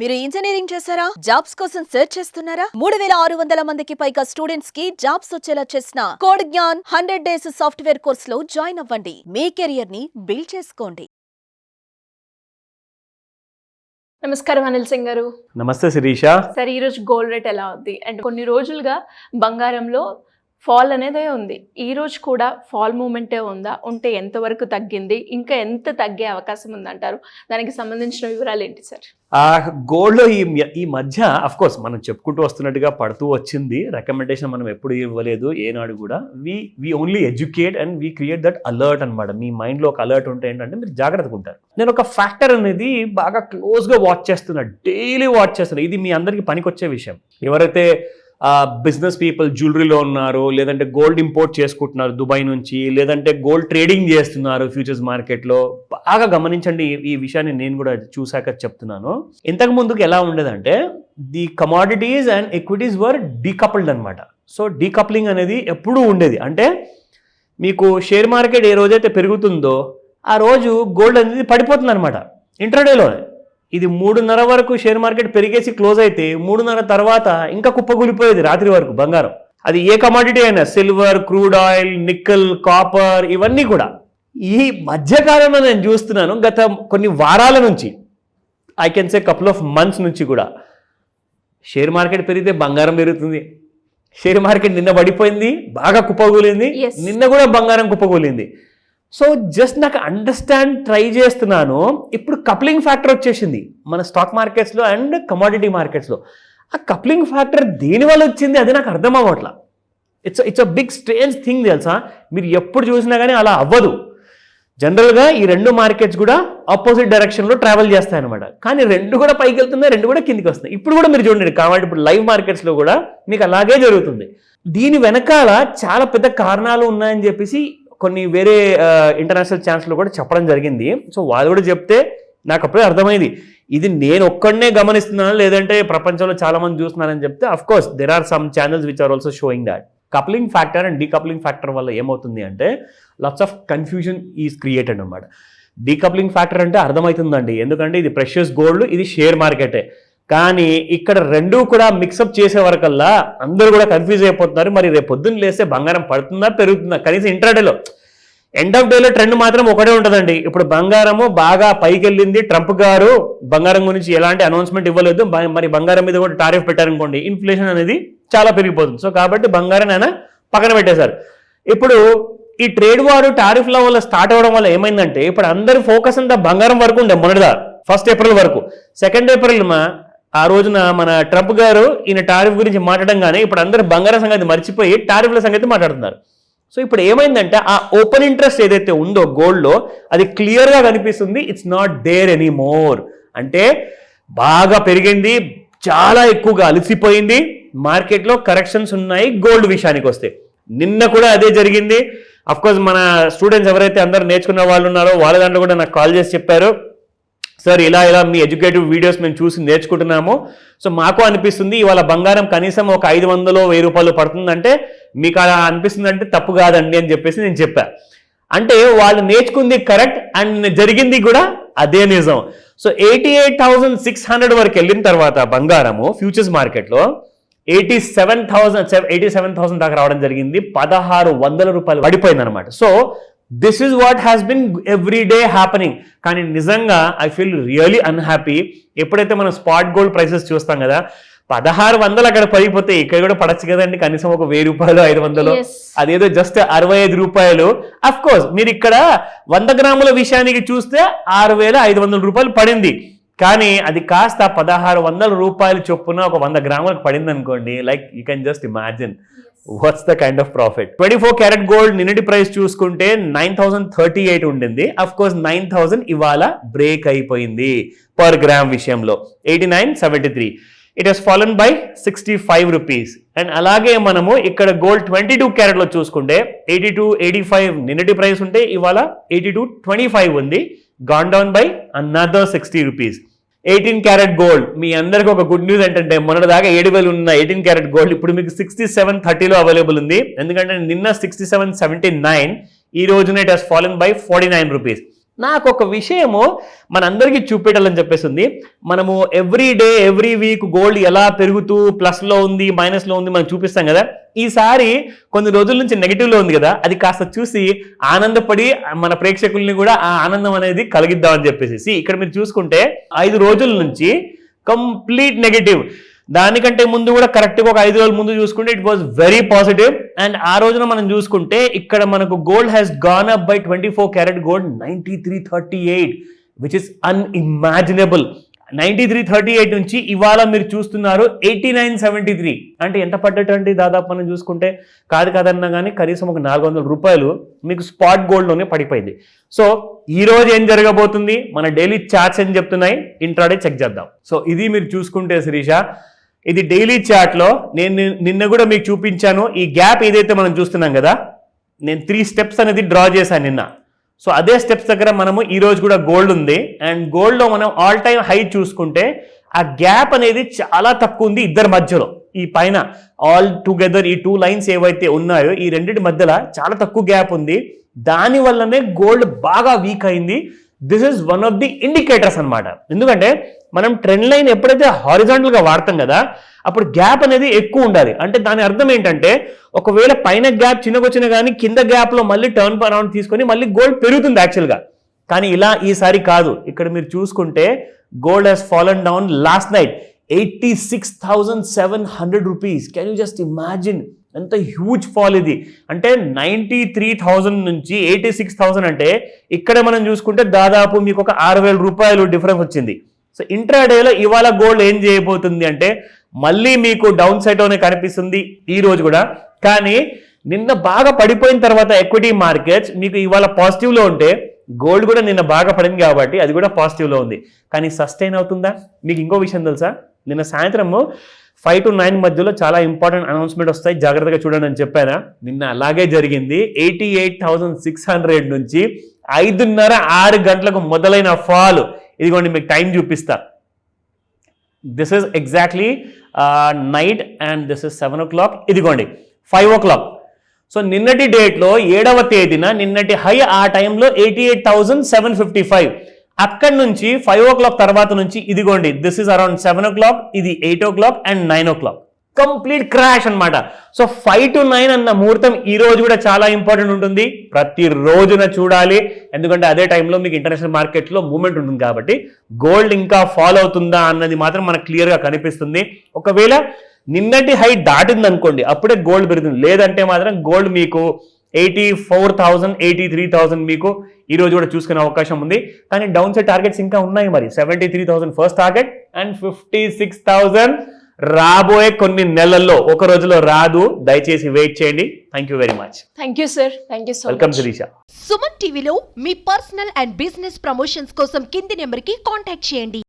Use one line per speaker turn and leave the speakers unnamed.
మీరు ఇంజనీరింగ్ చేశారా? జాబ్స్ కోసం సెర్చ్ చేస్తున్నారా? 3600 మందికి పైగా స్టూడెంట్స్ కి జాబ్స్ వచ్చేలా చేసిన code Gyan 100 days software course లో జాయిన్ అవ్వండి. మీ కెరియర్ ని బిల్డ్ చేసుకోండి.
నమస్కారం అనిల్ సింగ్ గారు.
నమస్తే శిరీష.
సరే, ఈరోజు గోల్డ్ రేట్ ఎలా ఉంది? అండ్ కొన్ని రోజులుగా బంగారంలో ఫాల్ అనేదే ఉంది. ఈ రోజు కూడా ఫాల్ మూమెంటే ఉందా? ఉంటే ఎంతవరకు తగ్గింది? ఇంకా ఎంత తగ్గే అవకాశం ఉందంటారు? దానికి సంబంధించిన వివరాలు ఏంటి సార్?
గోల్డ్లో ఈ మధ్య అఫ్ కోర్స్ మనం చెప్పుకుంటూ వస్తున్నట్టుగా పడుతూ వచ్చింది. రికమెండేషన్ మనం ఎప్పుడు ఇవ్వలేదు ఏనాడు కూడా. We only educate and we create that alert అనమాట. మీ మైండ్లో ఒక అలర్ట్ ఉంటే ఏంటంటే మీరు జాగ్రత్తగా ఉంటారు. నేను ఒక ఫ్యాక్టర్ అనేది బాగా క్లోజ్గా వాచ్ చేస్తున్నా, డైలీ వాచ్ చేస్తున్నా. ఇది మీ అందరికీ పనికొచ్చే విషయం. ఎవరైతే బిజినెస్ పీపుల్ జ్యువెలరీలో ఉన్నారు, లేదంటే గోల్డ్ ఇంపోర్ట్ చేసుకుంటున్నారు దుబాయ్ నుంచి, లేదంటే గోల్డ్ ట్రేడింగ్ చేస్తున్నారు ఫ్యూచర్స్ మార్కెట్లో, బాగా గమనించండి. ఈ విషయాన్ని నేను కూడా చూశాక చెప్తున్నాను. ఇంతకు ముందుకు ఎలా ఉండేదంటే the commodities and equities were decoupled అనమాట. సో డీకప్లింగ్ అనేది ఎప్పుడూ ఉండేది. అంటే మీకు షేర్ మార్కెట్ ఏ రోజైతే పెరుగుతుందో ఆ రోజు గోల్డ్ అనేది పడిపోతుంది అనమాట ఇంట్రాడేలోనే. ఇది 3:30 వరకు షేర్ మార్కెట్ పెరిగేసి క్లోజ్ అయితే 3:30 తర్వాత ఇంకా కుప్పకూలిపోయేది రాత్రి వరకు బంగారం. అది ఏ కమాడిటీ అయినా, silver, crude oil, nickel, copper, ఇవన్నీ కూడా. ఈ మధ్యకాలంలో నేను చూస్తున్నాను, గత కొన్ని వారాల నుంచి, I can say couple of months నుంచి కూడా, షేర్ మార్కెట్ పెరిగితే బంగారం పెరుగుతుంది. షేర్ మార్కెట్ నిన్న పడిపోయింది, బాగా కుప్పకూలింది, నిన్న కూడా బంగారం కుప్పకూలింది. సో జస్ట్ నాకు ట్రై చేస్తున్నాను. ఇప్పుడు కప్లింగ్ ఫ్యాక్టర్ వచ్చేసింది మన స్టాక్ మార్కెట్స్లో అండ్ కమోడిటీ మార్కెట్స్లో. ఆ కప్లింగ్ ఫ్యాక్టర్ దేనివల్ల వచ్చింది అది నాకు అర్థం అవ్వట్లా. It's a big strange thing తెలుసా. మీరు ఎప్పుడు చూసినా కానీ అలా అవ్వదు. జనరల్గా ఈ రెండు మార్కెట్స్ కూడా ఆపోజిట్ డైరెక్షన్లో ట్రావెల్ చేస్తాయన్నమాట. కానీ రెండు కూడా పైకి వెళ్తున్నాయి, రెండు కూడా కిందికి వస్తున్నాయి. ఇప్పుడు కూడా మీరు చూడండి, కాబట్టి ఇప్పుడు లైవ్ మార్కెట్స్లో కూడా మీకు అలాగే జరుగుతుంది. దీని వెనకాల చాలా పెద్ద కారణాలు ఉన్నాయని చెప్పేసి కొన్ని వేరే ఇంటర్నేషనల్ ఛానల్స్లో కూడా చెప్పడం జరిగింది. సో వాళ్ళు కూడా చెప్తే నాకు అప్పుడే అర్థమైంది. ఇది నేను ఒక్కడనే గమనిస్తున్నాను, లేదంటే ప్రపంచంలో చాలా మంది చూస్తున్నారని చెప్తే of course there are some channels which are also showing that. Coupling factor and decoupling factor వల్ల ఏమవుతుంది అంటే lots of confusion is created అనమాట. డీకప్లింగ్ ఫ్యాక్టర్ అంటే అర్థమవుతుందండి, ఎందుకంటే ఇది ప్రెషియస్ గోల్డ్, ఇది షేర్ మార్కెటే. కానీ ఇక్కడ రెండూ కూడా మిక్సప్ చేసే వరకల్లా అందరూ కూడా కన్ఫ్యూజ్ అయిపోతున్నారు. మరి రేపు పొద్దున్న లేస్తే బంగారం పడుతుందా పెరుగుతుందా? కనీసం ఇంట్రాడేలో ఎండ్ ఆఫ్ డేలో ట్రెండ్ మాత్రం ఒకటే ఉంటుందండి. ఇప్పుడు బంగారము బాగా పైకి వెళ్ళింది, ట్రంప్ గారు బంగారం గురించి ఎలాంటి అనౌన్స్మెంట్ ఇవ్వలేదు, మరి బంగారం మీద కూడా టారిఫ్ పెట్టారనుకోండి, ఇన్ఫ్లేషన్ అనేది చాలా పెరిగిపోతుంది. సో కాబట్టి బంగారం ఆయన పక్కన పెట్టేశారు. ఇప్పుడు ఈ ట్రేడ్ వారు టారిఫ్ల వల్ల స్టార్ట్ అవ్వడం వల్ల ఏమైందంటే ఇప్పుడు అందరి ఫోకస్ అంతా బంగారం వరకు ఉండే మొన్నటిదా 1 ఏప్రిల్ వరకు. 2 ఏప్రిల్ ఆ రోజున మన ట్రంప్ గారు ఈయన టారిఫ్ గురించి మాట్లాడంగానే ఇప్పుడు అందరూ బంగారం సంగతి మర్చిపోయి టారిఫ్ల సంగతి మాట్లాడుతున్నారు. సో ఇప్పుడు ఏమైందంటే ఆ ఓపెన్ ఇంట్రెస్ట్ ఏదైతే ఉందో గోల్డ్లో అది క్లియర్గా కనిపిస్తుంది. It's not there anymore. అంటే బాగా పెరిగింది, చాలా ఎక్కువగా అలసిపోయింది, మార్కెట్లో కరెక్షన్స్ ఉన్నాయి. గోల్డ్ విషయానికి వస్తే నిన్న కూడా అదే జరిగింది. అఫ్కోర్స్ మన స్టూడెంట్స్ ఎవరైతే అందరూ నేర్చుకున్న వాళ్ళు ఉన్నారో వాళ్ళ దాంట్లో కూడా నాకు కాల్ చేసి చెప్పారు, సార్ ఇలా మీ ఎడ్యుకేటివ్ వీడియోస్ మేము చూసి నేర్చుకుంటున్నాము. సో మాకు అనిపిస్తుంది ఇవాళ బంగారం కనీసం ఒక 500-1000 రూపాయలు పడుతుందంటే మీకు అలా అనిపిస్తుంది అంటే తప్పు కాదండి అని చెప్పేసి నేను చెప్పా. అంటే వాళ్ళు నేర్చుకుంది కరెక్ట్ అండ్ జరిగింది కూడా అదే నిజం. సో 88,600 వరకు వెళ్ళిన తర్వాత బంగారము ఫ్యూచర్స్ మార్కెట్లో 87,000 దాకా రావడం జరిగింది. 1,600 రూపాయలు పడిపోయింది అనమాట. So this is what has been every day happening. కానీ నిజంగా ఐ ఫీల్ రియలీ అన్హ్యాపీ. ఎప్పుడైతే మనం స్పాట్ గోల్డ్ ప్రైసెస్ చూస్తాం కదా, 1,600 అక్కడ పడిపోతే ఇక్కడ కూడా పడచ్చు కదండి, కనీసం ఒక 1,000 రూపాయలు 500, అదేదో జస్ట్ 65 రూపాయలు. అఫ్ కోర్స్ మీరు ఇక్కడ 100 గ్రాముల విషయానికి చూస్తే 6,500 రూపాయలు పడింది. కానీ అది కాస్త 1,600 రూపాయలు చొప్పున ఒక 100 గ్రాములకు పడింది అనుకోండి. Like you can just imagine what's the kind of profit. 24 carat gold నిన్నటి ప్రైస్ చూసుకుంటే 9,038 ఉండింది. అఫ్ కోర్స్ 9,000 ఇవాళ బ్రేక్ అయిపోయింది పర్ గ్రామ్ విషయంలో. 89.73. It has fallen by 65 rupees. And అలాగే మనము ఇక్కడ గోల్డ్ 22 క్యారెట్లో చూసుకుంటే 82.85 నిన్నటి ప్రైస్ ఉంటే ఇవాళ 82.25 ఉంది, gone down by another 60 rupees. 18 carat gold, మీ అందరికి ఒక గుడ్ న్యూస్ ఏంటంటే మొన్నటి దాకా 7,000 ఉన్న 18 క్యారెట్ గోల్డ్ ఇప్పుడు మీకు 67.30లో అవైలబుల్ ఉంది. ఎందుకంటే నిన్న 67.79, ఈ రోజున it has fallen by 49 rupees. నాకు ఒక విషయము మనందరికీ చూపెట్టాలని చెప్పేసింది. మనము every day every week gold ఎలా పెరుగుతూ ప్లస్లో ఉంది మైనస్లో ఉంది మనం చూపిస్తాం కదా. ఈసారి కొన్ని రోజుల నుంచి నెగిటివ్లో ఉంది కదా, అది కాస్త చూసి ఆనందపడి మన ప్రేక్షకుల్ని కూడా ఆ ఆనందం అనేది కలిగిద్దామని చెప్పేసి ఇక్కడ మీరు చూసుకుంటే 5 రోజుల నుంచి కంప్లీట్ నెగిటివ్. దానికంటే ముందు కూడా కరెక్ట్గా ఒక 5 రోజుల ముందు చూసుకుంటే it was very positive. And ఆ రోజున మనం చూసుకుంటే ఇక్కడ మనకు gold has gone up by 24 carat gold 9338, which is unimaginable. 9338 నుంచి ఇవాళ మీరు చూస్తున్నారు 8973. అంటే ఎంత పడ్డట్టు అంటే దాదాపు మనం చూసుకుంటే కాదన్నా కానీ కనీసం ఒక 400 రూపాయలు మీకు స్పాట్ గోల్డ్లోనే పడిపోయింది. సో ఈ రోజు ఏం జరగబోతుంది, మన డైలీ చార్ట్స్ ఏం చెప్తున్నాయి, ఇంట్రాడే చెక్ చేద్దాం. సో ఇది మీరు చూసుకుంటే శిరీష, ఇది డైలీ చార్ట్లో నేను నిన్న కూడా మీకు చూపించాను. ఈ గ్యాప్ ఏదైతే మనం చూస్తున్నాం కదా, నేను 3 స్టెప్స్ అనేది డ్రా చేశాను నిన్న. సో అదే స్టెప్స్ దగ్గర మనము ఈ రోజు కూడా గోల్డ్ ఉంది. అండ్ గోల్డ్లో మనం ఆల్ టైమ్ హై చూసుకుంటే ఆ గ్యాప్ అనేది చాలా తక్కువ ఉంది ఇద్దరి మధ్యలో. ఈ పైన ఆల్ టుగెదర్ ఈ 2 లైన్స్ ఏవైతే ఉన్నాయో ఈ రెండింటి మధ్యలో చాలా తక్కువ గ్యాప్ ఉంది. దాని వల్లనే గోల్డ్ బాగా వీక్ అయింది. This is one of the indicators అనమాట. ఎందుకంటే మనం ట్రెండ్ లైన్ ఎప్పుడైతే హారిజాంటల్గా వాడతాం కదా, అప్పుడు గ్యాప్ అనేది ఎక్కువ ఉండాలి. అంటే దాని అర్థం ఏంటంటే ఒకవేళ పైన గ్యాప్ చిన్నకొచ్చినా కానీ కింద గ్యాప్లో మళ్ళీ టర్న్ అరౌండ్ తీసుకొని మళ్ళీ గోల్డ్ పెరుగుతుంది యాక్చువల్గా. కానీ ఇలా ఈసారి కాదు. ఇక్కడ మీరు చూసుకుంటే gold has fallen down last night 86,700 rupees. Can you just imagine ఎంత హ్యూజ్ ఫాల్ ఇది. అంటే 93,000 నుంచి 86,000 అంటే ఇక్కడ మనం చూసుకుంటే దాదాపు మీకు ఒక 6,000 రూపాయలు డిఫరెన్స్ వచ్చింది. సో ఇంట్రాడేలో ఇవాళ గోల్డ్ ఏం చేయబోతుంది అంటే మళ్ళీ మీకు డౌన్ సైడ్లోనే కనిపిస్తుంది ఈ రోజు కూడా. కానీ నిన్న బాగా పడిపోయిన తర్వాత ఎక్విటీ మార్కెట్స్ మీకు ఇవాళ పాజిటివ్లో ఉంటే గోల్డ్ కూడా నిన్న బాగా పడింది కాబట్టి అది కూడా పాజిటివ్లో ఉంది. కానీ సస్టైన్ అవుతుందా? మీకు ఇంకో విషయం తెలుసా, నిన్న సాయంత్రము 5 to 9 మధ్యలో చాలా ఇంపార్టెంట్ అనౌన్స్మెంట్ వస్తాయి, జాగ్రత్తగా చూడండి అని చెప్పానా. నిన్న అలాగే జరిగింది. 88,600 నుంచి 5:30-6 గంటలకు మొదలైన ఫాల్. ఇదిగోండి మీకు టైం చూపిస్తా. This is exactly night and this is 7 o'clock. ఇదిగోండి 5 o'clock. సో నిన్నటి డేట్లో 7వ తేదీన నిన్నటి హై ఆ టైంలో 88,755. అక్కడి నుంచి 5 o'clock తర్వాత నుంచి ఇదిగోండి దిస్ ఇస్ అరౌండ్ 7 o'clock, ఇది 8 o'clock అండ్ 9 o'clock. కంప్లీట్ క్రాష్ అనమాట. సో 5 to 9 అన్న ముహూర్తం ఈ రోజు కూడా చాలా ఇంపార్టెంట్ ఉంటుంది. ప్రతి రోజున చూడాలి, ఎందుకంటే అదే టైంలో మీకు ఇంటర్నేషనల్ మార్కెట్లో మూవ్మెంట్ ఉంటుంది కాబట్టి. గోల్డ్ ఇంకా ఫాలో అవుతుందా అన్నది మాత్రం మనకు క్లియర్గా కనిపిస్తుంది. ఒకవేళ నిన్నటి హై దాటింది అనుకోండి అప్పుడే గోల్డ్ పెరుగుతుంది. లేదంటే మాత్రం గోల్డ్ మీకు 84,000, 83,000 మీకు ఈ రోజు కూడా చూసుకునే అవకాశం ఉంది. కానీ డౌన్ సైడ్ టార్గెట్స్ ఇంకా ఉన్నాయి. మరి 73,000 ఫస్ట్ టార్గెట్ అండ్ 56,000 రాబోయే కొన్ని నెలల్లో, ఒక రోజులో రాదు. దయచేసి వెయిట్ చేయండి. Thank you very much.
Thank you sir. Thank you so much.
Welcome Shirisha.
Suman టీవీలో మీ పర్సనల్ అండ్ బిజినెస్ ప్రమోషన్స్ కోసం కింది నెంబర్కి కాంటాక్ట్ చేయండి.